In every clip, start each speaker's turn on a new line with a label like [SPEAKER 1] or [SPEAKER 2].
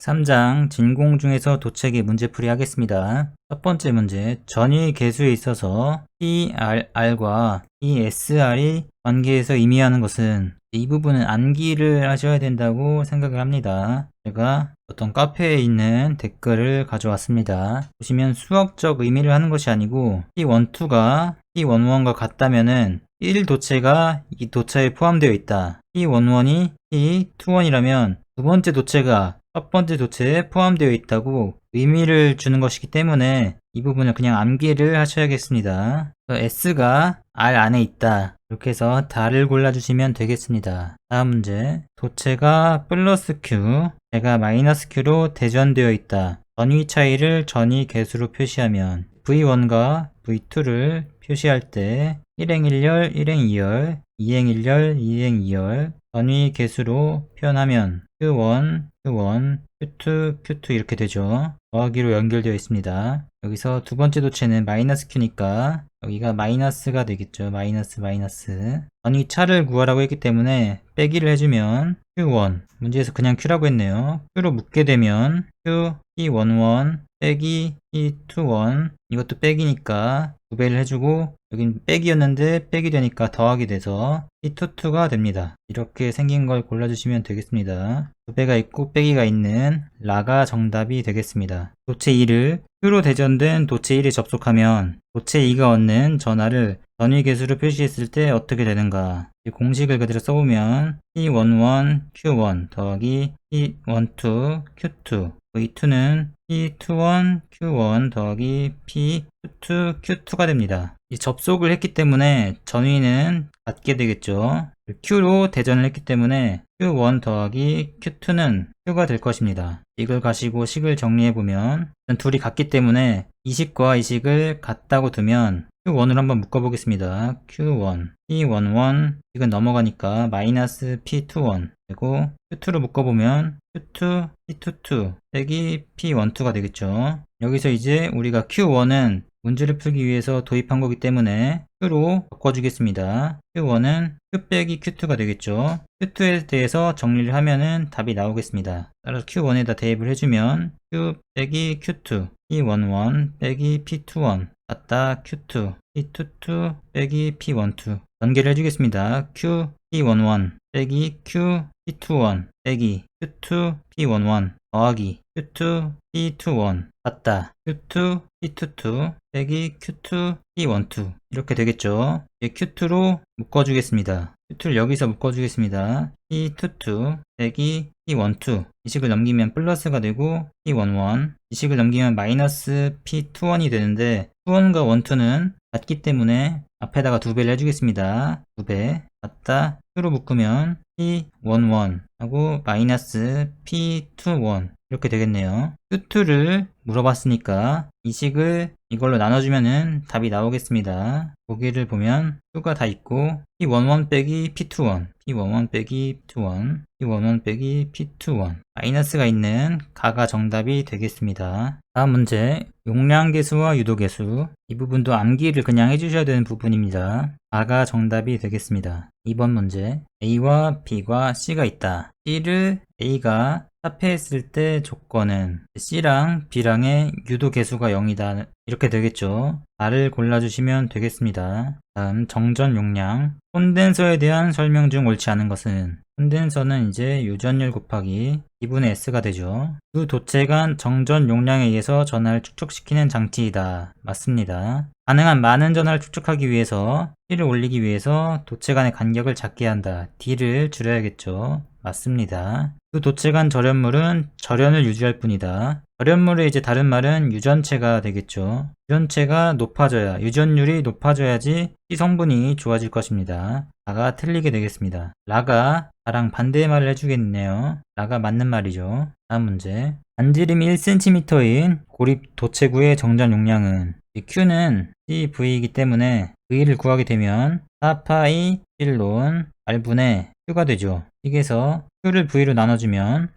[SPEAKER 1] 3장 진공 중에서 도체계 문제풀이 하겠습니다. 첫 번째 문제, 전위 계수에 있어서 PR과 PSR이 관계에서 의미하는 것은 이 부분은 암기를 하셔야 된다고 생각을 합니다. 제가 어떤 카페에 있는 댓글을 가져왔습니다. 보시면 수학적 의미를 하는 것이 아니고 P12가 P11과 같다면은 1 도체가 이 도체에 포함되어 있다. P11이 P21이라면 두 번째 도체가 첫 번째 도체에 포함되어 있다고 의미를 주는 것이기 때문에 이 부분을 그냥 암기를 하셔야겠습니다. S가 R 안에 있다. 이렇게 해서 달을 골라주시면 되겠습니다. 다음 문제, 도체가 플러스 Q, 제가 마이너스 Q로 대전되어 있다. 전위 차이를 전위 계수로 표시하면 V1과 V2를 표시할 때 1행 1열, 1행 2열, 2행 1열, 2행 2열 전위 계수로 표현하면 Q1, Q1, Q2, Q2 이렇게 되죠. 더하기로 연결되어 있습니다. 여기서 두 번째 도체는 마이너스 Q니까 여기가 마이너스가 되겠죠. 마이너스. 전위 차를 구하라고 했기 때문에 빼기를 해주면 Q1, 문제에서 그냥 Q라고 했네요. Q로 묶게 되면 Q, P11 빼기 P21, 이것도 빼기니까 2배를 해주고 여긴 빼기였는데 빼기 되니까 더하기 돼서 P22가 됩니다. 이렇게 생긴 걸 골라주시면 되겠습니다. 2배가 있고 빼기가 있는 라가 정답이 되겠습니다. 도체 2를 Q로 대전된 도체 1에 접속하면 도체 2가 얻는 전하를 전위 계수로 표시했을 때 어떻게 되는가? 이 공식을 그대로 써보면 P11 Q1 더하기 P12 Q2 V2는 P21 Q1 더하기 P22 Q2가 됩니다. 이 접속을 했기 때문에 전위는 같게 되겠죠. Q로 대전을 했기 때문에 Q1 더하기 Q2는 Q가 될 것입니다. 이걸 가지고 식을 정리해보면 둘이 같기 때문에 이 식과 이 식을 같다고 두면 Q1을 한번 묶어보겠습니다. Q1, P11, 식은 넘어가니까 마이너스 P21 그리고 Q2로 묶어보면 Q2, P22 빼기 P12가 되겠죠. 여기서 이제 우리가 Q1은 문제를 풀기 위해서 도입한 거기 때문에 Q로 바꿔주겠습니다. Q1은 Q 빼기 Q2가 되겠죠. Q2에 대해서 정리를 하면은 답이 나오겠습니다. 따라서 Q1에다 대입을 해주면 Q 빼기 Q2, P11 빼기 P21 같다 Q2, P22 빼기 P12 연결을 해주겠습니다. Q, P11 빼기 Q, P21 빼기 Q2, P11 더하기 Q2, P21 같다 Q2, P22 빼기 Q2, P12 이렇게 되겠죠. Q2로 묶어주겠습니다. Q2를 여기서 묶어주겠습니다. P22 빼기 P12 이 식을 넘기면 플러스가 되고 P11 이 식을 넘기면 마이너스 P21이 되는데 21과 12는 같기 때문에 앞에다가 2배를 해주겠습니다. 2배 같다 Q로 묶으면 P11 하고 마이너스 P21 이렇게 되겠네요. Q2를 물어봤으니까 이 식을 이걸로 나눠주면은 답이 나오겠습니다. 보기를 보면 Q가 다 있고 P11 빼기 P21 P11 빼기 P21 P11 빼기 P21 마이너스가 있는 가가 정답이 되겠습니다. 다음 문제, 용량계수와 유도계수 이 부분도 암기를 그냥 해주셔야 되는 부분입니다. 가가 정답이 되겠습니다. 2번 문제, A와 B과 C가 있다. C를 A가 합해했을 때 조건은 C랑 B랑의 유도계수가 0이다 이렇게 되겠죠. R을 골라주시면 되겠습니다. 다음 정전 용량, 콘덴서에 대한 설명 중 옳지 않은 것은 콘덴서는 이제 유전율 곱하기 2분의 S가 되죠. 두 도체 간 정전 용량에 의해서 전하를 축적시키는 장치이다. 맞습니다. 가능한 많은 전하를 축적하기 위해서 C를 올리기 위해서 도체 간의 간격을 작게 한다. D를 줄여야겠죠. 맞습니다. 그 도체 간 절연물은 절연을 유지할 뿐이다. 절연물의 이제 다른 말은 유전체가 되겠죠. 유전체가 높아져야, 유전율이 높아져야지 C 성분이 좋아질 것입니다. 라가 틀리게 되겠습니다. 라가 나랑 반대의 말을 해주겠네요. 라가 맞는 말이죠. 다음 문제, 반지름이 1cm인 고립 도체구의 정전 용량은 Q는 CV이기 때문에 V를 구하게 되면 4파이 실론 R분의 Q가 되죠. 여기서 Q를 V로 나눠주면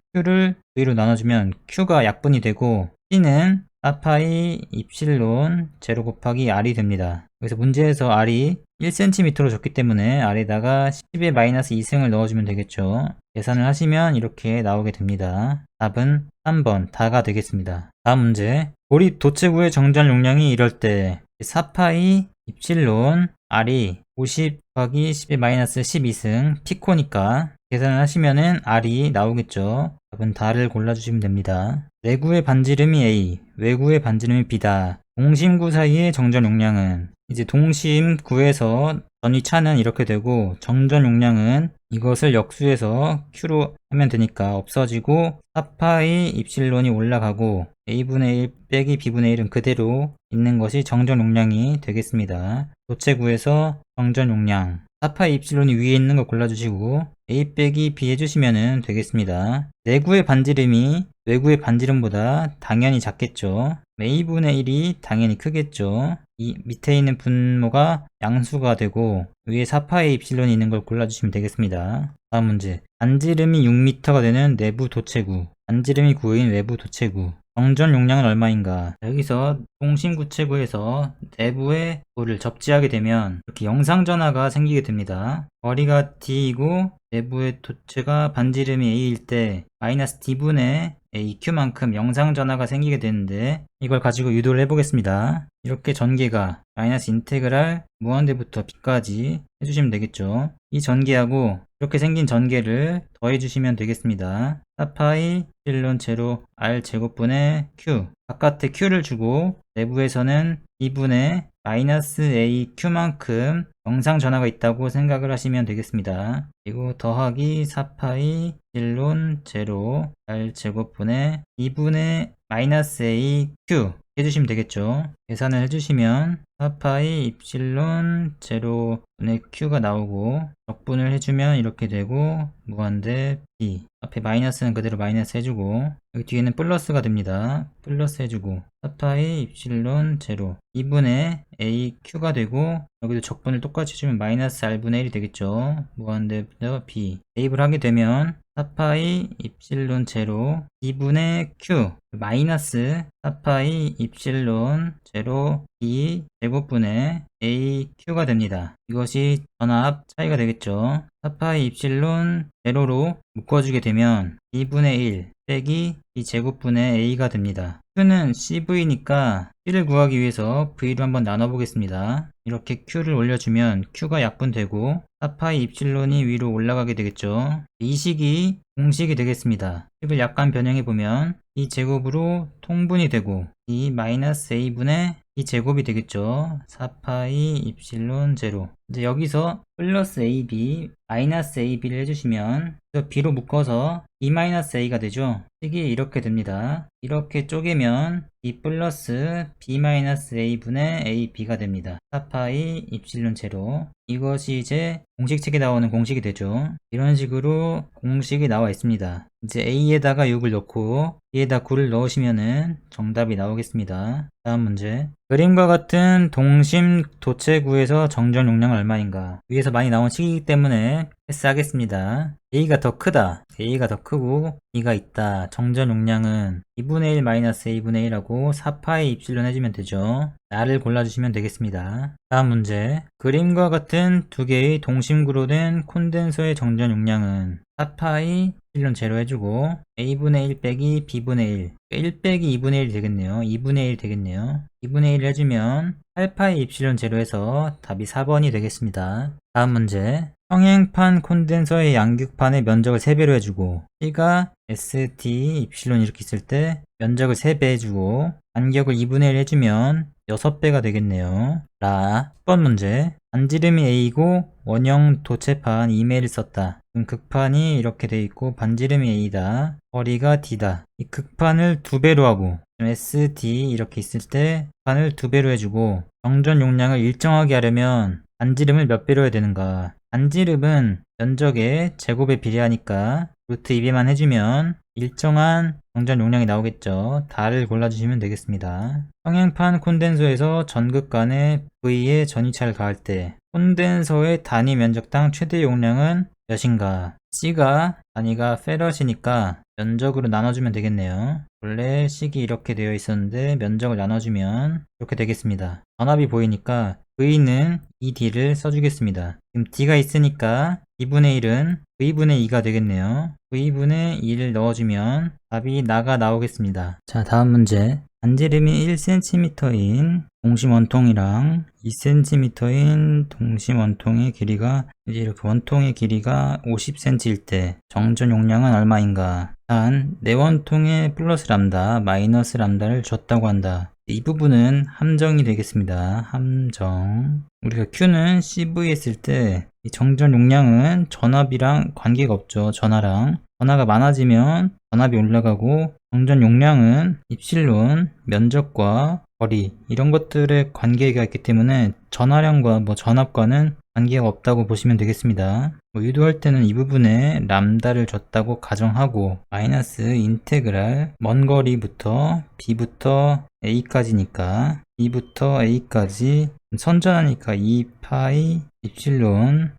[SPEAKER 1] Q가 약분이 되고 C는 4파이 입실론 제로 곱하기 R이 됩니다. 여기서 문제에서 R이 1cm로 줬기 때문에 R에다가 10의 마이너스 2승을 넣어주면 되겠죠. 계산을 하시면 이렇게 나오게 됩니다. 답은 3번 다가 되겠습니다. 다음 문제. 고립 도체구의 정전 용량이 이럴 때 4파이 입실론 R이 50 곱하기 10의 마이너스 12승 피코니까 계산을 하시면은 R이 나오겠죠. 답은 다를 골라주시면 됩니다. 내구의 반지름이 A, 외구의 반지름이 B다. 동심구 사이의 정전 용량은 이제 동심구에서 전위차는 이렇게 되고 정전 용량은 이것을 역수해서 Q로 하면 되니까 없어지고 4파이 입실론이 올라가고 A분의 1 빼기 B분의 1은 그대로 있는 것이 정전 용량이 되겠습니다. 도체구에서 정전 용량 4파이 입실론이 위에 있는 거 골라주시고 A 빼기 B 해주시면 되겠습니다. 내구의 반지름이 외구의 반지름보다 당연히 작겠죠. A분의 1이 당연히 크겠죠. 이 밑에 있는 분모가 양수가 되고 위에 4파이 입실론이 있는 걸 골라주시면 되겠습니다. 다음 문제. 반지름이 6m가 되는 내부 도체구, 반지름이 9인 외부 도체구, 정전 용량은 얼마인가? 여기서 동심구체구에서 내부의 구를 접지하게 되면 이렇게 영상전화가 생기게 됩니다. 거리가 D이고 내부의 도체가 반지름이 A일 때 마이너스 D분의 AQ만큼 영상전화가 생기게 되는데 이걸 가지고 유도를 해보겠습니다. 이렇게 전개가 마이너스 인테그랄 무한대부터 B까지 해주시면 되겠죠. 이 전개하고 이렇게 생긴 전개를 더해주시면 되겠습니다. 4파이 실론 제로 R 제곱분의 Q 바깥에 Q를 주고 내부에서는 B분의 마이너스 AQ만큼 영상 전화가 있다고 생각을 하시면 되겠습니다. 그리고 더하기 4파이 실론 제로 R 제곱분의 B분의 마이너스 AQ 해주시면 되겠죠. 계산을 해주시면 4파이 입실론 제로분의 Q가 나오고 적분을 해주면 이렇게 되고 무한대 B 앞에 마이너스는 그대로 마이너스 해주고 여기 뒤에는 플러스가 됩니다. 플러스 해주고 4파이 입실론 제로 2분의 AQ가 되고 여기도 적분을 똑같이 해주면 마이너스 R분의 1이 되겠죠. 무한대 B 대입을 하게 되면 4파이 입실론 제로 2분의 Q 마이너스 4파이 입실론 제로 B 제곱분의 AQ가 됩니다. 이것이 전압 차이가 되겠죠. 4파이 입실론 제로로 묶어주게 되면 2분의 1 빼기 B 제곱분의 A가 됩니다. Q는 CV니까 Q를 구하기 위해서 V로 한번 나눠보겠습니다. 이렇게 Q를 올려주면 Q가 약분되고 4파이 입실론이 위로 올라가게 되겠죠. 이 식이 공식이 되겠습니다. 식을 약간 변형해보면 이 제곱으로 통분이 되고 이 마이너스 A분의 이 제곱이 되겠죠. 4파이 입실론 제로. 이제 여기서 플러스 AB 마이너스 AB를 해주시면 B로 묶어서 B 마이너스 A가 되죠. 식이 이렇게 됩니다. 이렇게 쪼개면 B 플러스 B 마이너스 A분의 AB가 됩니다. 4파이 입실론 제로. 이것이 이제 공식책에 나오는 공식이 되죠. 이런 식으로 공식이 나와 있습니다. 이제 A에다가 6을 넣고 B에다 9를 넣으시면은 정답이 나오겠습니다. 다음 문제. 그림과 같은 동심 도체구에서 정전 용량은 얼마인가? 위에서 많이 나온 식이기 때문에 패스하겠습니다. A가 더 크다. A가 더 크고 B가 있다. 정전 용량은 2분의 1 마이너스 A분의 1하고 4파이 입실론 해주면 되죠. R을 골라주시면 되겠습니다. 다음 문제. 그림과 같은 두 개의 동심구로 된 콘덴서의 정전 용량은 4파이 입실론 제로 해주고 A분의 1 빼기 B분의 1 1 빼기 2분의 1이 되겠네요. 2분의 1 되겠네요. 2분의 1 해주면 8파이 입실론 제로 해서 답이 4번이 되겠습니다. 다음 문제. 평행판 콘덴서의 양극판의 면적을 3배로 해주고 C가 ST 입실론 이렇게 있을 때 면적을 3배 해주고 간격을 2분의 1 해주면 6배가 되겠네요. 10번 문제. 반지름이 A이고 원형 도체판 2매를 썼다. 그럼 극판이 이렇게 돼 있고 반지름이 A다. 거리가 D다. 이 극판을 2배로 하고 SD 이렇게 있을 때 극판을 2배로 해주고 정전 용량을 일정하게 하려면 반지름을 몇 배로 해야 되는가? 반지름은 면적의 제곱에 비례하니까 루트 2배만 해주면 일정한 정전 용량이 나오겠죠. 다를 골라주시면 되겠습니다. 평행판 콘덴서에서 전극 간의 V의 전위차를 가할 때 콘덴서의 단위 면적당 최대 용량은 몇인가? C가 단위가 페럿이니까 면적으로 나눠주면 되겠네요. 원래 식이 이렇게 되어 있었는데 면적을 나눠주면 이렇게 되겠습니다. 전압이 보이니까 V는 이 D를 써주겠습니다. 지금 D가 있으니까 2분의 1은 V분의 2가 되겠네요. V분의 2를 넣어주면 답이 나가 나오겠습니다. 자, 다음 문제. 반지름이 1cm인 동심 원통이랑 2cm인 동심 원통의 길이가 이제 이렇게 원통의 길이가 50cm일 때 정전 용량은 얼마인가? 단, 내원통에 플러스 람다, 마이너스 람다를 줬다고 한다. 이 부분은 함정이 되겠습니다. 함정. 우리가 Q는 CV 했을 때 이 정전 용량은 전압이랑 관계가 없죠. 전하랑. 전하가 많아지면 전압이 올라가고 정전 용량은 입실론, 면적과 거리 이런 것들의 관계가 있기 때문에 전하량과 전압과는 관계가 없다고 보시면 되겠습니다. 유도할 때는 이 부분에 람다를 줬다고 가정하고 마이너스 인테그랄 먼 거리부터 B부터 A까지니까 B부터 A까지 선전하니까 2파이 입실론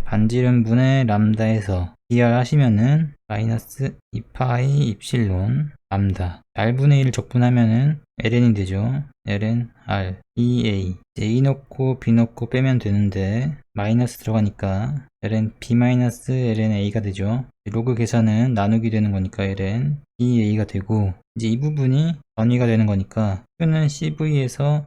[SPEAKER 1] 반지름분의 람다에서 dr 하시면은 마이너스 2파이 입실론 람다 r분의 1을 적분하면은 ln이 되죠. ln r ea a 넣고 b 넣고 빼면 되는데 마이너스 들어가니까 ln b 마이너스 ln a가 되죠. 로그 계산은 나누기 되는 거니까 ln ea가 되고 이제 이 부분이 전위가 되는 거니까 q는 cv에서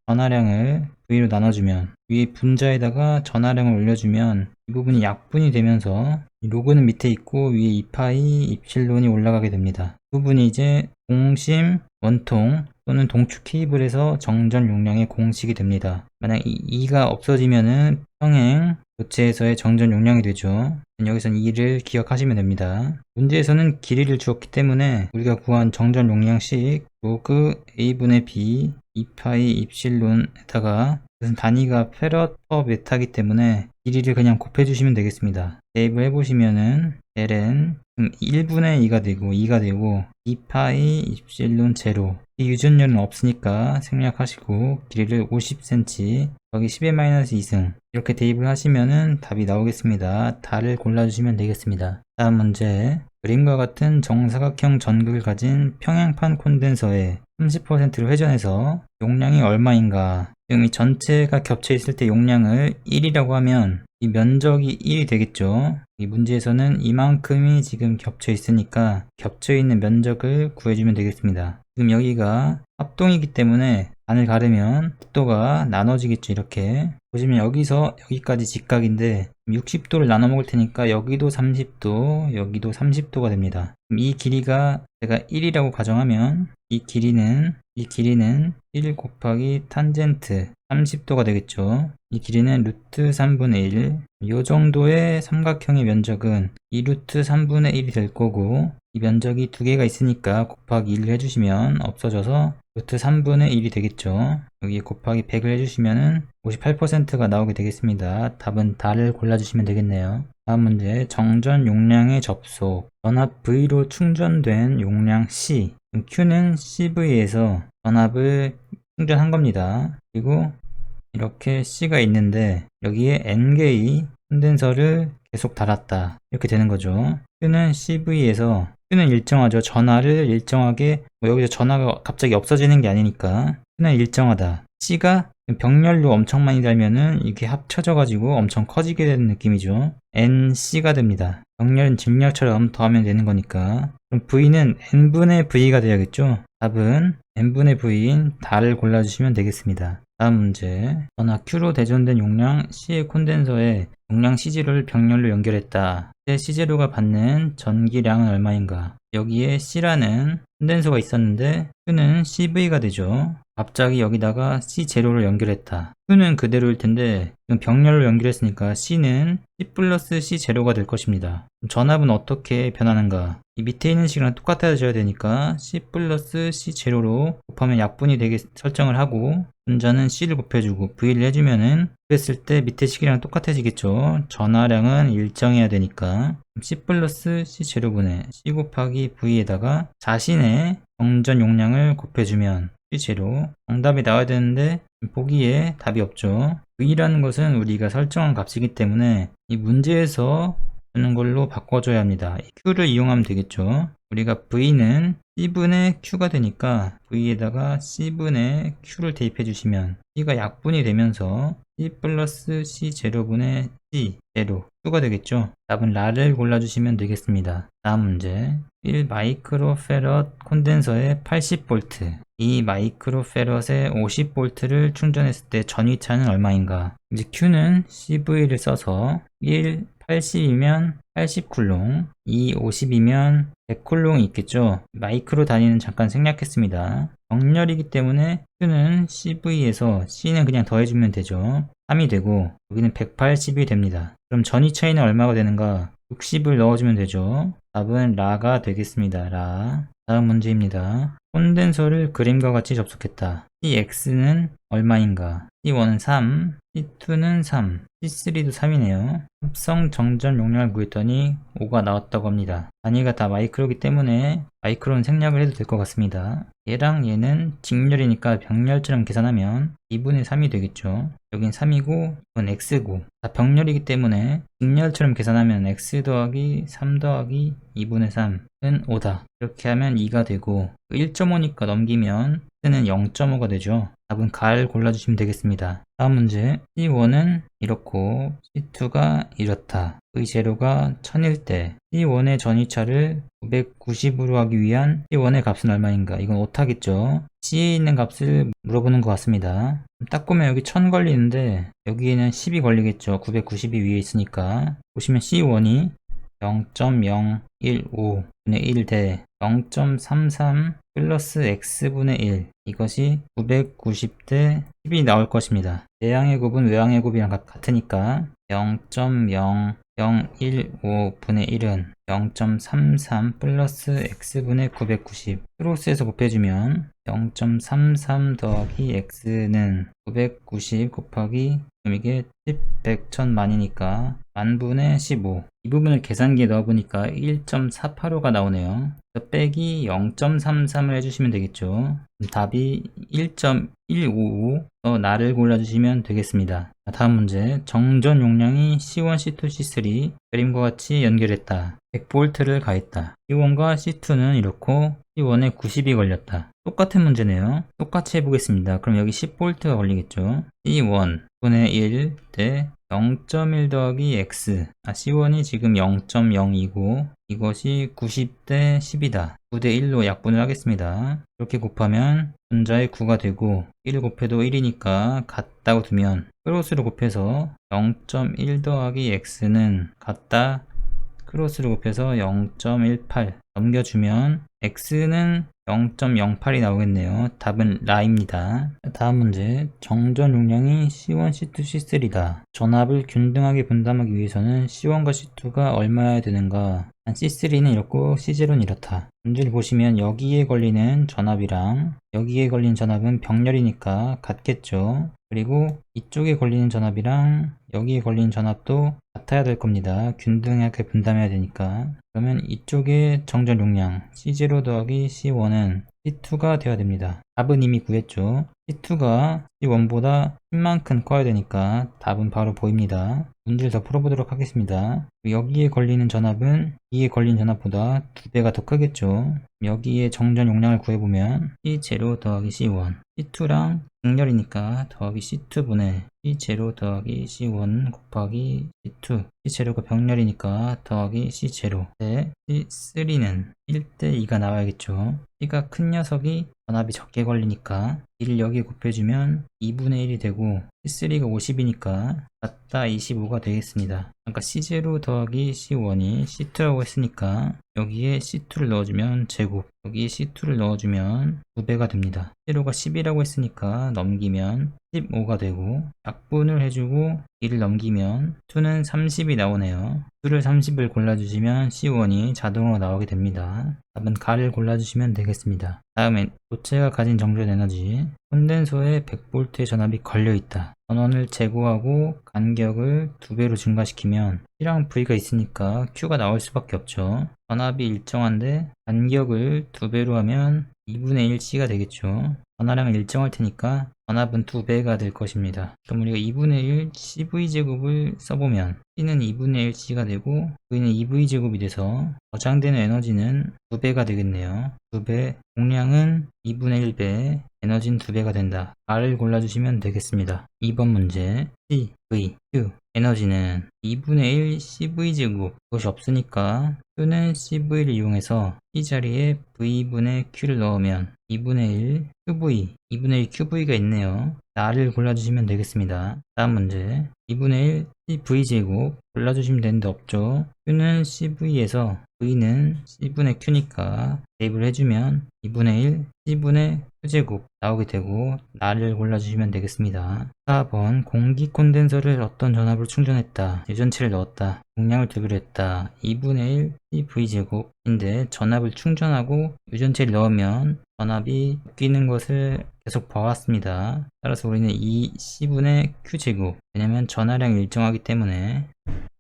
[SPEAKER 1] 전하량을 V로 나눠주면 위에 분자에다가 전하량을 올려주면 이 부분이 약분이 되면서 이 로그는 밑에 있고 위에 2파이 입실론이 올라가게 됩니다. 이 부분이 이제 공심 원통 또는 동축 케이블에서 정전 용량의 공식이 됩니다. 만약 이 2가 없어지면은 평행 교체에서의 정전 용량이 되죠. 여기서는 2를 기억하시면 됩니다. 문제에서는 길이를 주었기 때문에 우리가 구한 정전 용량식 로그 a분의 b 2파이 입실론에다가 무슨 단위가 페럿 퍼 메타이기 때문에 길이를 그냥 곱해주시면 되겠습니다. 대입을 해보시면은 ln 1분의 2가 되고 2가 되고 2파이 입실론 제로 이 유전율은 없으니까 생략하시고 길이를 50cm 여기 10-2승 이렇게 대입을 하시면은 답이 나오겠습니다. 달을 골라주시면 되겠습니다. 다음 문제 그림과 같은 정사각형 전극을 가진 평행판 콘덴서에 30%를 회전해서 용량이 얼마인가? 지금 이 전체가 겹쳐 있을 때 용량을 1이라고 하면 이 면적이 1이 되겠죠. 이 문제에서는 이만큼이 지금 겹쳐 있으니까 겹쳐 있는 면적을 구해주면 되겠습니다. 지금 여기가 합동이기 때문에 반을 가르면 속도가 나눠지겠죠. 이렇게 보시면 여기서 여기까지 직각인데 60도를 나눠 먹을 테니까 여기도 30도 여기도 30도가 됩니다. 이 길이가 제가 1이라고 가정하면 이 길이는 1 곱하기 탄젠트 30도가 되겠죠. 이 길이는 루트 3분의 1 이 정도의 삼각형의 면적은 2 루트 3분의 1이 될 거고 이 면적이 두 개가 있으니까 곱하기 1을 해주시면 없어져서 루트 3분의 1이 되겠죠. 여기 곱하기 100을 해주시면 58%가 나오게 되겠습니다. 답은 달을 골라주시면 되겠네요. 다음 문제 정전 용량의 접속 전압 V로 충전된 용량 C Q는 CV에서 전압을 충전한 겁니다. 그리고 이렇게 C가 있는데 여기에 N개의 콘덴서를 계속 달았다 이렇게 되는 거죠. Q는 CV에서 Q는 일정하죠. 전하를 일정하게 여기서 전하가 갑자기 없어지는 게 아니니까 Q는 일정하다. C가 병렬로 엄청 많이 달면은 이게 합쳐져 가지고 엄청 커지게 되는 느낌이죠. NC가 됩니다. 병렬은 직렬처럼 더하면 되는 거니까 그럼 V는 N분의 V가 되야겠죠. 답은 N분의 V인 달을 골라주시면 되겠습니다. 다음 문제 전하 Q로 대전된 용량 C의 콘덴서에 용량 C0를 병렬로 연결했다. C0가 받는 전기량은 얼마인가? 여기에 C라는 콘덴서가 있었는데 Q는 CV가 되죠. 갑자기 여기다가 C0를 연결했다. Q는 그대로일 텐데 병렬로 연결했으니까 C는 C 플러스 C0가 될 것입니다. 전압은 어떻게 변하는가? 이 밑에 있는 식이랑 똑같아져야 되니까 C 플러스 C0로 곱하면 약분이 되게 설정을 하고 분자는 C를 곱해주고 V를 해주면은 그랬을 때 밑에 식이랑 똑같아지겠죠. 전하량은 일정해야 되니까 C 플러스 C0분의 C 곱하기 V에다가 자신의 정전 용량을 곱해주면 C0 정답이 나와야 되는데 보기에 답이 없죠. V라는 것은 우리가 설정한 값이기 때문에 이 문제에서 주는 걸로 바꿔줘야 합니다. Q를 이용하면 되겠죠. 우리가 V는 C분의 Q가 되니까 V에다가 C분의 Q를 대입해 주시면 C가 약분이 되면서 C 플러스 C 제로분의 C 제로 Q가 되겠죠. 답은 라를 골라주시면 되겠습니다. 다음 문제 1 마이크로페럿 콘덴서에 80V 이 마이크로페럿에 50V를 충전했을 때 전위차는 얼마인가? 이제 Q는 CV를 써서 1 80이면 80쿨롱, 2 50이면 100쿨롱이 있겠죠. 마이크로 단위는 잠깐 생략했습니다. 정렬이기 때문에 Q는 CV에서 C는 그냥 더해주면 되죠. 3이 되고 여기는 180이 됩니다. 그럼 전위 차이는 얼마가 되는가? 60을 넣어주면 되죠. 답은 라가 되겠습니다. 라. 다음 문제입니다. 콘덴서를 그림과 같이 접속했다. CX는 얼마인가? C1은 3, C2는 3, C3도 3이네요. 합성 정전 용량을 구했더니 5가 나왔다고 합니다. 단위가 다 마이크로이기 때문에 마이크로는 생략을 해도 될 것 같습니다. 얘랑 얘는 직렬이니까 병렬처럼 계산하면 2분의 3이 되겠죠. 여긴 3이고 이건 x고 다 병렬이기 때문에 직렬처럼 계산하면 x 더하기 3 더하기 2분의 3은 5다. 이렇게 하면 2가 되고 1.5니까 넘기면 x는 0.5가 되죠. 답은 가를 골라주시면 되겠습니다. 다음 문제 C1은 이렇고 C2가 이렇다. 의 제로가 1000일 때 C1의 전위차를 990으로 하기 위한 C1의 값은 얼마인가? 이건 오타겠죠. C에 있는 값을 물어보는 것 같습니다. 딱 보면 여기 1000 걸리는데 여기에는 10이 걸리겠죠. 990이 위에 있으니까 보시면 C1이 0.015분의 1 대 0.33 플러스 x분의 1 이것이 990 대 10이 나올 것입니다. 내항의 곱은 외항의 곱이랑 같으니까 0.0015분의 1은 0.33 플러스 x분의 990 크로스에서 곱해주면 0.33 더하기 x는 990 곱하기 그럼 이게 10, 100, 1000만이니까 만분의 15 이 부분을 계산기에 넣어보니까 1.485가 나오네요. 빼기 0.33을 해주시면 되겠죠. 답이 1.155 나를 골라주시면 되겠습니다. 다음 문제 정전 용량이 C1, C2, C3 그림과 같이 연결했다. 100V를 가했다. C1과 C2는 이렇고 C1에 90이 걸렸다. 똑같은 문제네요. 똑같이 해보겠습니다. 그럼 여기 10V가 걸리겠죠. C1 분의 1 대 0.1 더하기 x C1이 지금 0.0이고 이것이 90대 10이다. 9대 1로 약분을 하겠습니다. 이렇게 곱하면 분자의 9가 되고 1 곱해도 1이니까 같다고 두면 크로스로 곱해서 0.1 더하기 x는 같다. 크로스로 곱해서 0.18 넘겨주면 x는 0.08이 나오겠네요. 답은 라입니다. 다음 문제 정전 용량이 C1, C2, C3다. 전압을 균등하게 분담하기 위해서는 C1과 C2가 얼마여야 되는가? C3는 이렇고 C0는 이렇다. 문제를 보시면 여기에 걸리는 전압이랑 여기에 걸리는 전압은 병렬이니까 같겠죠. 그리고 이쪽에 걸리는 전압이랑 여기에 걸리는 전압도 같아야 될 겁니다. 균등하게 분담해야 되니까. 그러면 이쪽에 정전 용량 C0 더하기 C1은 C2가 되어야 됩니다. 답은 이미 구했죠. C2가 C1보다 10만큼 커야 되니까 답은 바로 보입니다. 문제를 더 풀어보도록 하겠습니다. 여기에 걸리는 전압은 여기에 걸린 전압보다 2배가 더 크겠죠. 여기에 정전 용량을 구해보면 C0 더하기 C1 C2랑 직렬이니까 더하기 C2분의 C0 더하기 C1 곱하기 C2 C0가 병렬이니까 더하기 C0 네, C3는 1대 2가 나와야겠죠. C가 큰 녀석이 전압이 적게 걸리니까 1을 여기에 곱해주면 2분의 1이 되고 C3가 50이니까 같다 25가 되겠습니다. 아까 C0 더하기 C1이 C2라고 했으니까 여기에 C2를 넣어주면 제곱 여기에 C2를 넣어주면 2배가 됩니다. C0가 10이라고 했으니까 넘기면 15가 되고 약분을 해주고 1을 넘기면 2는 30이 나오네요. 2를 30을 골라주시면 C1이 자동으로 나오게 됩니다. 답은 가를 골라주시면 되겠습니다. 다음엔 도체가 가진 정전 에너지 콘덴서에 100V의 전압이 걸려있다. 전원을 제거하고 간격을 2배로 증가시키면 C랑 V가 있으니까 Q가 나올 수밖에 없죠. 전압이 일정한데 간격을 2배로 하면 2분의 1 C가 되겠죠. 전하량을 일정할 테니까 전압은 2배가 될 것입니다. 그럼 우리가 2분의 1 CV제곱을 써보면 C는 2분의 1 C가 되고 V는 2V제곱이 돼서 저장되는 에너지는 2배가 되겠네요. 2배, 용량은 2분의 1배, 에너지는 2배가 된다. R을 골라주시면 되겠습니다. 2번 문제 C, V, Q 에너지는 2분의 1 CV제곱, 그것이 없으니까 Q는 CV를 이용해서 C 자리에 V분의 Q를 넣으면 2분의 1 QV, 2분의 1 QV가 있네요. R을 골라주시면 되겠습니다. 다음 문제 2분의 1 CV제곱 골라주시면 되는데 없죠. Q는 CV에서 V는 C분의 Q니까 대입을 해주면 2분의 1 C분의 Q제곱 나오게 되고 R을 골라주시면 되겠습니다. 4번 공기 콘덴서를 어떤 전압으로 충전했다. 유전체를 넣었다. 용량을 두기로 했다. 2분의 1 CV제곱인데 전압을 충전하고 유전체를 넣으면 전압이 바뀌는 것을 계속 봐왔습니다. 따라서 우리는 이 C분의 Q제곱, 왜냐면 전하량이 일정하기 때문에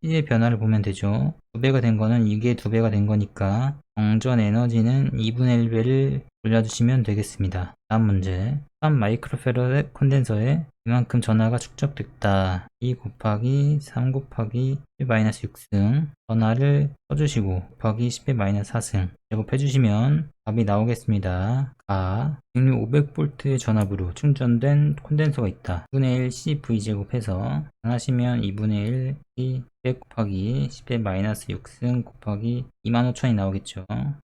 [SPEAKER 1] C의 변화를 보면 되죠. 2배가 된 거는 이게 2배가 된 거니까 정전 에너지는 2분의 1배를 골라주시면 되겠습니다. 다음 문제 3 마이크로패러드 콘덴서에 이만큼 전하가 축적됐다. 2 곱하기 3 곱하기 10-6승 전하를 써주시고 곱하기 10-4승 제곱해주시면 답이 나오겠습니다. 가 직류 500V의 전압으로 충전된 콘덴서가 있다. 2분의 1 CV제곱해서 하시면 2분의 1 C 100 곱하기 10-6승 곱하기 25,000이 나오겠죠.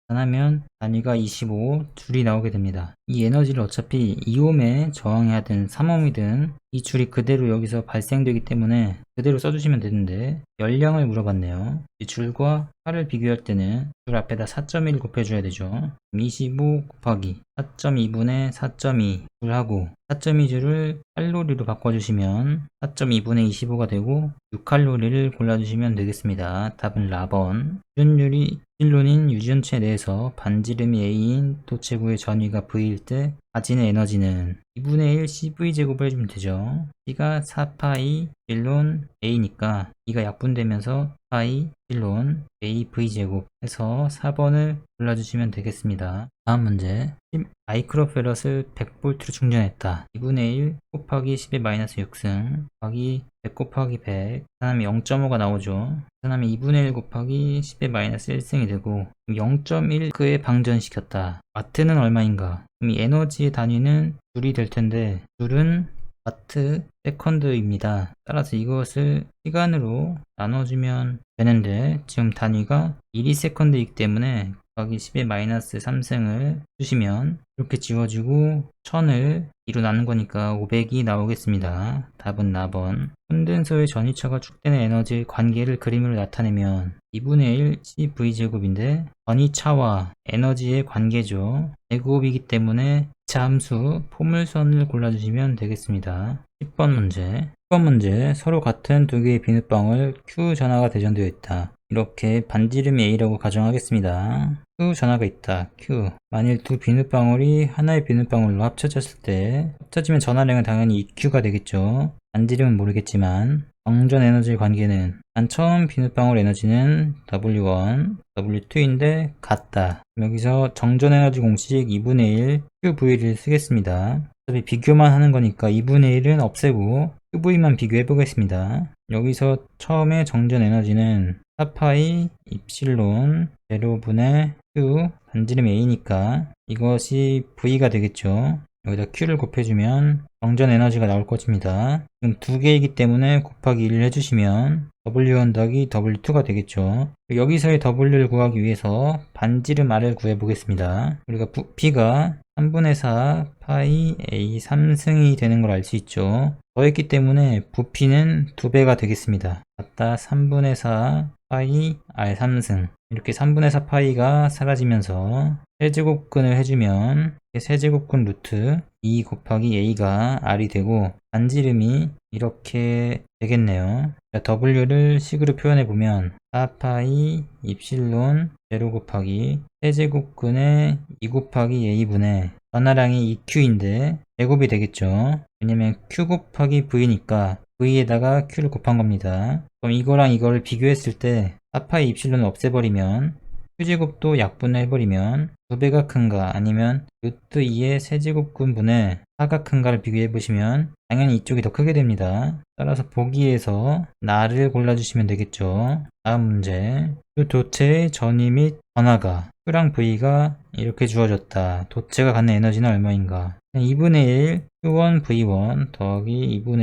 [SPEAKER 1] 하면 단위가 25 줄이 나오게 됩니다. 이 에너지를 어차피 2옴에 저항해야 되는 3옴이든 이 줄이 그대로 여기서 발생되기 때문에 그대로 써주시면 되는데 열량을 물어봤네요. 이 줄과 팔을 비교할 때는 줄 앞에다 4.1 곱해줘야 되죠. 25 곱하기 4.2분의 4.2 줄하고 4.2줄을 칼로리로 바꿔주시면 4.2분의 25가 되고 6칼로리를 골라주시면 되겠습니다. 답은 라번. 유전율이 실론인 유전체 내에서 반지름이 A인 도체구의 전위가 V일 때 가지는 에너지는 2분의 1 CV제곱을 해주면 되죠. C가 4파이 실론 A니까 E가 약분되면서 파이 실론 AV제곱 해서 4번을 골라주시면 되겠습니다. 다음 문제 10 마이크로패럿을 100V로 충전했다. 2분의 1 곱하기 10-6승 곱하기 100 곱하기 100 사람이 0.5가 나오죠. 사람이 2분의 1 곱하기 10-1승이 되고 0.1에 방전시켰다. 와트는 얼마인가? 그럼 이 에너지의 단위는 줄이 될 텐데 줄은 와트 세컨드입니다. 따라서 이것을 시간으로 나눠주면 되는데 지금 단위가 1세컨드이기 때문에 곱하기 10-3승을 주시면 이렇게 지워지고 1000을 2로 나눈 거니까 500이 나오겠습니다. 답은 나번. 콘덴서의 전위차가 축되는 에너지의 관계를 그림으로 나타내면 2분의 1 CV제곱인데 전위차와 에너지의 관계죠. 제곱이기 때문에 함수 포물선을 골라주시면 되겠습니다. 10번 문제 10번 문제 서로 같은 두 개의 비눗방울 Q 전하가 대전되어 있다. 이렇게 반지름이 A라고 가정하겠습니다. Q 전하가 있다. Q 만일 두 비눗방울이 하나의 비눗방울로 합쳐지면 전하량은 당연히 EQ가 되겠죠. 반지름은 모르겠지만 정전 에너지의 관계는 처음 비눗방울 에너지는 W1, W2인데 같다. 여기서 정전 에너지 공식 2분의 1 QV를 쓰겠습니다. 어차피 비교만 하는 거니까 2분의 1은 없애고 QV만 비교해 보겠습니다. 여기서 처음에 정전 에너지는 4파이 입실론 제로분의 Q 반지름 A니까 이것이 V가 되겠죠. 여기다 Q를 곱해주면 정전 에너지가 나올 것입니다. 지금 두 개이기 때문에 곱하기 1을 해주시면 W1 더하기 W2가 되겠죠. 여기서의 W를 구하기 위해서 반지름 R을 구해보겠습니다. 우리가 B가 3분의 4 파이 A 3승이 되는 걸 알 수 있죠. 더했기 때문에 부피는 2배가 되겠습니다. 같다 3분의 4 파이 R 3승. 이렇게 3분의 4 파이가 사라지면서 세제곱근을 해주면 세제곱근 루트 2 곱하기 A가 R이 되고 반지름이 이렇게 되겠네요. W를 식으로 표현해보면 4파이 입실론 0 곱하기 세제곱근의 2 곱하기 A분의 전하량이 EQ인데 제곱이 되겠죠. 왜냐면 Q 곱하기 V니까 V에다가 Q를 곱한 겁니다. 그럼 이거랑 이거를 비교했을 때 4파이 입실론을 없애버리면 Q제곱도 약분을 해버리면 2배가 큰가 아니면 루트 2의 세제곱근분의 4가 큰가를 비교해 보시면 당연히 이쪽이 더 크게 됩니다. 따라서 보기에서 나를 골라주시면 되겠죠. 다음 문제. 그 도체의 전위 및 전하가 Q랑 V가 이렇게 주어졌다. 도체가 갖는 에너지는 얼마인가? 2분의 1 Q1 V1 더하기 2분의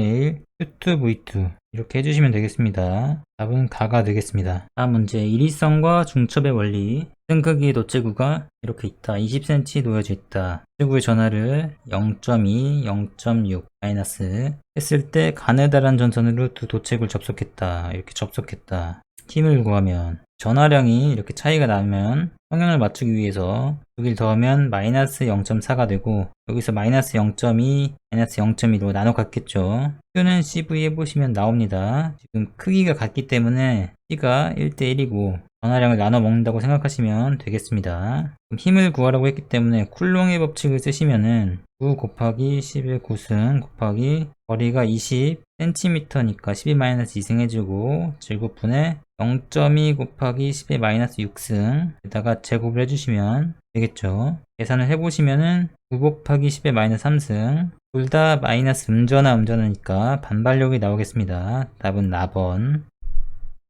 [SPEAKER 1] 1 Q2 V2 이렇게 해주시면 되겠습니다. 답은 가가 되겠습니다. 다음 문제. 일위성과 중첩의 원리. 큰 크기의 도체구가 이렇게 있다. 20cm 놓여져 있다. 도체구의 전하를 0.2, 0.6 마이너스 했을 때 가느다란 전선으로 두 도체구를 접속했다. 이렇게 접속했다. 힘을 구하면 전하량이 이렇게 차이가 나면 평형을 맞추기 위해서 두 개를 더하면 마이너스 0.4가 되고 여기서 마이너스 0.2, 마이너스 0.2로 나눠 갖겠죠. Q는 CV 해보시면 나옵니다. 지금 크기가 같기 때문에 C가 1대1이고 전하량을 나눠 먹는다고 생각하시면 되겠습니다. 힘을 구하라고 했기 때문에 쿨롱의 법칙을 쓰시면은 9 곱하기 10의 9승 곱하기 거리가 20cm니까 12-2승 해주고 제곱분의 0.2 곱하기 10의 마이너스 6승 에다가 제곱을 해주시면 되겠죠. 계산을 해보시면은 9 곱하기 10의 마이너스 3승 둘 다 마이너스 음전하니까 반발력이 나오겠습니다. 답은 4번.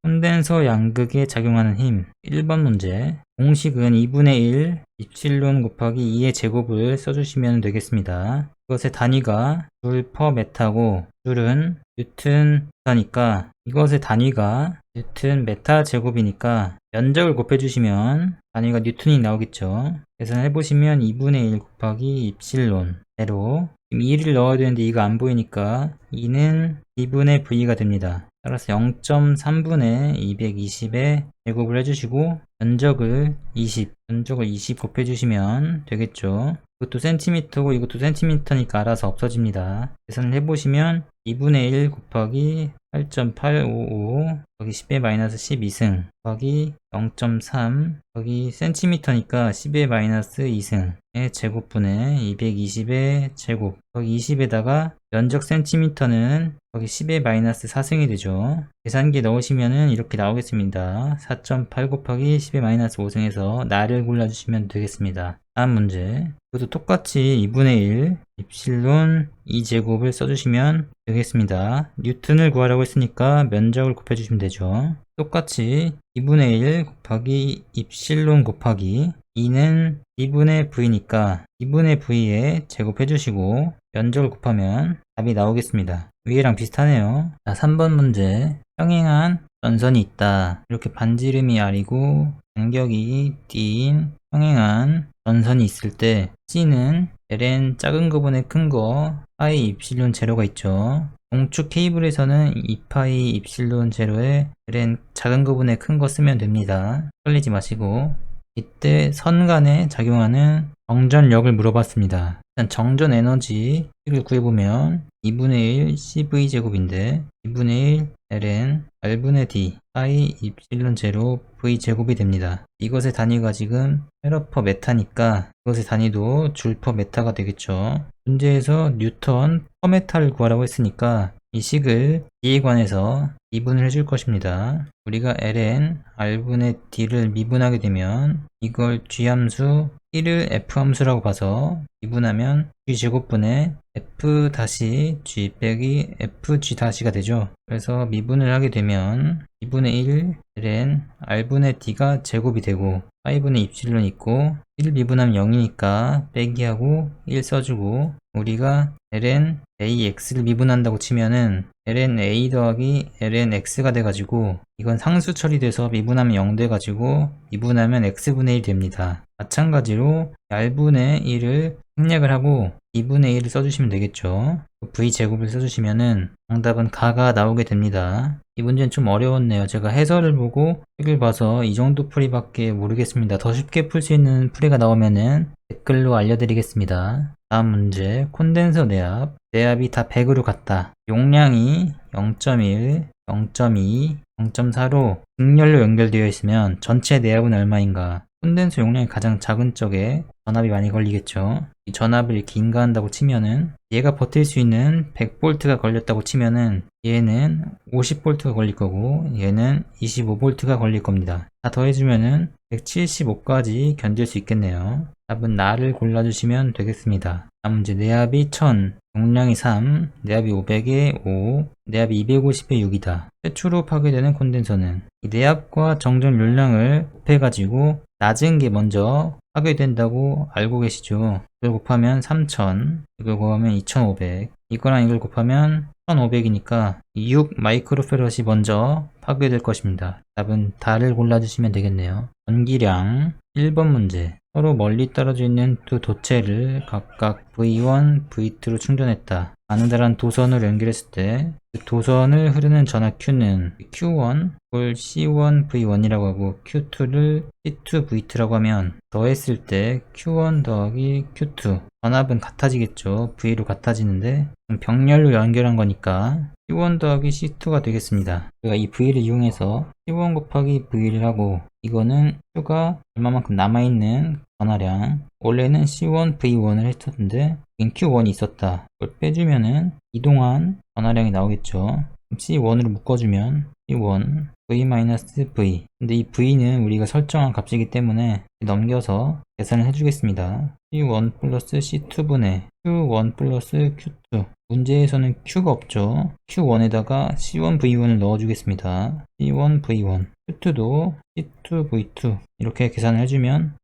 [SPEAKER 1] 콘덴서 양극에 작용하는 힘 1번 문제. 공식은 2분의 1 입실론 곱하기 2의 제곱을 써주시면 되겠습니다. 이것의 단위가 줄 퍼 메타고 줄은 뉴튼 미터니까 이것의 단위가 뉴튼 메타 제곱이니까 면적을 곱해주시면 단위가 뉴튼이 나오겠죠. 계산을 해보시면 2분의 1 곱하기 입실론 대로 지금 2를 넣어야 되는데 2가 안 보이니까 2는 2분의 V가 됩니다. 따라서 0.3분의 220에 제곱을 해주시고 면적을 20 곱해주시면 되겠죠. 이것도 센티미터고 이것도 센티미터니까 알아서 없어집니다. 계산을 해보시면 2분의 1 곱하기 8.855 여기 10의 마이너스 12승 곱하기 0.3 여기 센티미터니까 10의 마이너스 2승의 제곱분의 220의 제곱 여기 20에다가 면적 센티미터는 여기 10의 마이너스 4승이 되죠. 계산기에 넣으시면은 이렇게 나오겠습니다. 4.8 곱하기 10의 마이너스 5승에서 나를 골라주시면 되겠습니다. 다음 문제. 이것도 똑같이 2분의 1 입실론 2제곱을 써주시면 되겠습니다. 뉴튼을 구하라고 했으니까 면적을 곱해주시면 되죠. 똑같이 2분의 1 곱하기 입실론 곱하기 2는 2분의 V니까 2분의 V에 제곱해주시고 면적을 곱하면 답이 나오겠습니다. 위에랑 비슷하네요. 자, 3번 문제. 평행한 전선이 있다. 이렇게 반지름이 R이고 간격이 D인 평행한 전선이 있을 때 C는 LN 작은 거분의 큰 거 파이 입실론 제로가 있죠. 공축 케이블에서는 2파이 입실론 제로에 LN 작은 거분의 큰 거 쓰면 됩니다. 헷갈리지 마시고 이때 선 간에 작용하는 정전력을 물어봤습니다. 일단 정전 에너지를 구해보면 2분의 1 CV제곱인데 2분의 1 ln R분의 D 파이 입실론 제로 V제곱이 됩니다. 이것의 단위가 지금 페러퍼 메타니까 이것의 단위도 줄 퍼 메타가 되겠죠. 문제에서 뉴턴 퍼 메타를 구하라고 했으니까 이 식을 D에 관해서 미분을 해줄 것입니다. 우리가 ln R분의 D를 미분하게 되면 이걸 G함수 1을 F함수라고 봐서 미분하면 G제곱분의 F-G 빼기 FG-가 되죠. 그래서 미분을 하게 되면 2분의 1 ln R분의 D가 제곱이 되고 파이분의 입실론 있고 1 미분하면 0이니까 빼기하고 1 써주고 우리가 ln AX를 미분한다고 치면은 ln A 더하기 ln X가 돼가지고 이건 상수 처리돼서 미분하면 0 돼가지고 미분하면 X분의 1 됩니다. 마찬가지로 R분의 1을 생략을 하고 2분의 1을 써주시면 되겠죠. V제곱을 써주시면은 정답은 가가 나오게 됩니다. 이 문제는 좀 어려웠네요. 제가 해설을 보고 책을 봐서 이 정도 풀이밖에 모르겠습니다. 더 쉽게 풀 수 있는 풀이가 나오면은 댓글로 알려드리겠습니다. 다음 문제. 콘덴서 내압. 내압이 다 100으로 갔다. 용량이 0.1, 0.2, 0.4로 직렬로 연결되어 있으면 전체 내압은 얼마인가? 콘덴서 용량이 가장 작은 쪽에 전압이 많이 걸리겠죠. 이 전압을 이렇게 인가한다고 치면은 얘가 버틸 수 있는 100V가 걸렸다고 치면은 얘는 50V가 걸릴 거고 얘는 25V가 걸릴 겁니다. 다 더해주면은 175까지 견딜 수 있겠네요. 답은 나를 골라주시면 되겠습니다. 다음 문제 내압이 1000, 용량이 3, 내압이 500에 5, 내압이 250에 6이다. 최초로 파괴되는 콘덴서는 이 내압과 정전 용량을 곱해가지고 낮은 게 먼저 파괴된다고 알고 계시죠? 이걸 곱하면 3000, 이걸 곱하면 2500, 이거랑 이걸 곱하면 1500이니까 6 마이크로페럿이 먼저 파괴될 것입니다. 답은 다를 골라주시면 되겠네요. 전기량 1번 문제. 서로 멀리 떨어져 있는 두 도체를 각각 V1, V2로 충전했다. 가느다란 도선을 연결했을 때 그 도선을 흐르는 전하 Q는 Q1, 을 C1, V1이라고 하고 Q2를 C2, V2라고 하면 더했을 때 Q1 더하기 Q2 전압은 같아지겠죠. V로 같아지는데 병렬로 연결한 거니까 C1 더하기 C2가 되겠습니다. 우리가 이 V를 이용해서 C1 곱하기 V를 하고 이거는 Q가 얼마만큼 남아있는 전하량 원래는 C1, V1을 했었는데 Q1이 있었다. 그걸 빼주면은 이동한 전하량이 나오겠죠. C1으로 묶어주면 C1 V-V. 근데 이 V는 우리가 설정한 값이기 때문에 넘겨서 계산을 해주겠습니다. C1 플러스 C2분의 Q1 플러스 Q2. 문제에서는 Q가 없죠. Q1에다가 C1 V1을 넣어주겠습니다. C1 V1. Q2도 C2 V2. 이렇게 계산을 해주면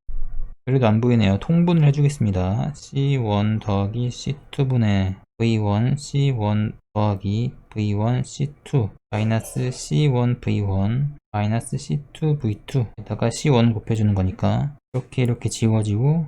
[SPEAKER 1] 그래도 안 보이네요. 통분을 해주겠습니다. C1 더하기 C2분의 V1 C1 더하기 V1 C2 마이너스 C1 V1 마이너스 C2 V2 에다가 C1 곱해주는 거니까 이렇게 지워지고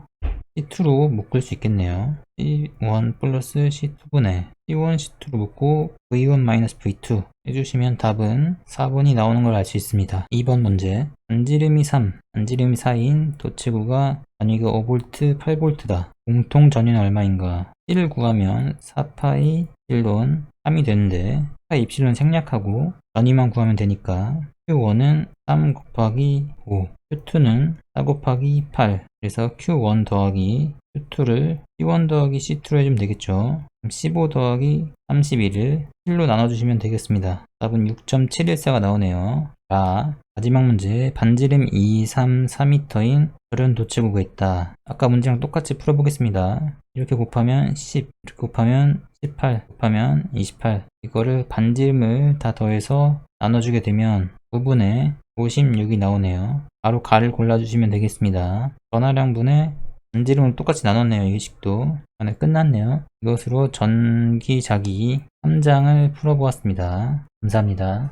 [SPEAKER 1] C2로 묶을 수 있겠네요. C1 플러스 C2분의 C1 C2로 묶고 V1 마이너스 V2 해주시면 답은 4번이 나오는 걸 알 수 있습니다. 2번 문제. 반지름이 3, 반지름이 4인 도체구가 단위가 5V, 8V다. 공통 전위는 얼마인가? C를 구하면 4파이 epsilon 3이 되는데 파 입실론 생략하고 전위만 구하면 되니까 Q1은 3 곱하기 5, Q2는 4 곱하기 8. 그래서 Q1 더하기 Q2를 C1 더하기 C2로 해주면 되겠죠. 15 더하기 31을 7로 나눠주시면 되겠습니다. 답은 6.714가 나오네요. 자, 마지막 문제. 반지름 2, 3, 4m인 저런 도체구가 있다. 아까 문제랑 똑같이 풀어보겠습니다. 이렇게 곱하면 10, 이렇게 곱하면 18, 곱하면 28. 이거를 반지름을 다 더해서 나눠주게 되면 9분의 56이 나오네요. 바로 가를 골라주시면 되겠습니다. 전하량분의 반지름을 똑같이 나눴네요. 이 식도. 네, 끝났네요. 이것으로 전기자기 3장을 풀어보았습니다. 감사합니다.